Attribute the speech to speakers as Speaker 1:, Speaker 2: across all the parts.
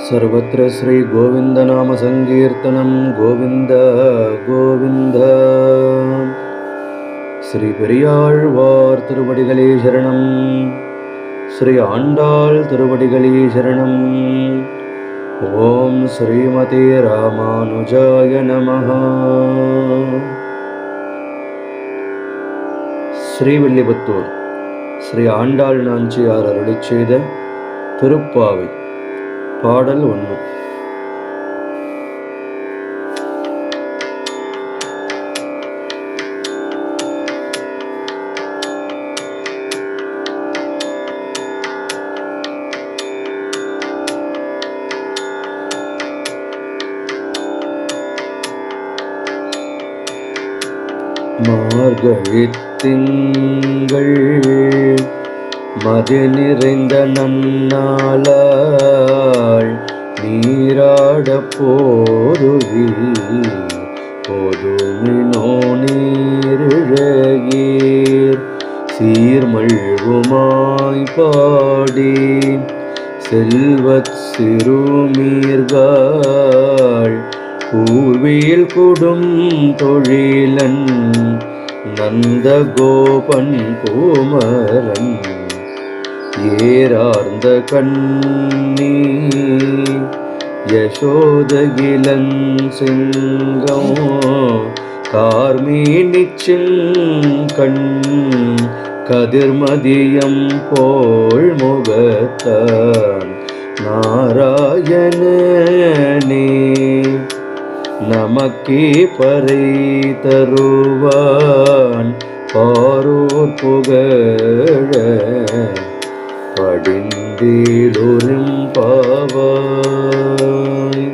Speaker 1: सर्वत्र श्री गोविंद नाम संकीर्तनम गोविंद गोविंद श्री பெரியாழ்வார் திருவடிகளே சரணம். ஸ்ரீ ஆண்டாள் திருவடிகளே சரணம். ஓம் ஸ்ரீமதே ராமானுஜாய நமஹ. ஸ்ரீவில்லிபுத்தூர் ஸ்ரீ ஆண்டாள் நாச்சியார் அருளிச் செய்த திருப்பாவை பாடல் 1. மார்கழித் திங்கள் மதி நிறைந்த நன்னாளால் நீராட போதுமினோ நீரிழகீர் சீர்மழ்வுமாய் பாடி செல்வத் சிறுமீர்கள் பூர்வியில் குடும் தொழிலன் நந்தகோபன் கோமரன் ஏரார்ந்த கண்ணி யசோதகிலன் சிங்கம் கார்மீனிச்சிங்கண் கதிர்மதியம் போல் முகத்தான் நாராயணனே நமக்கே பறை தருவான் பாரோர் புகழ படிந்தேலொரும் பாவாய்.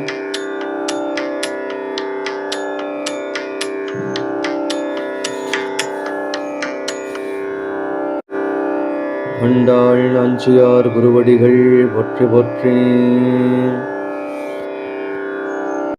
Speaker 1: ஆண்டாள் நாச்சியார் குருவடிகள் போற்றி போற்றி.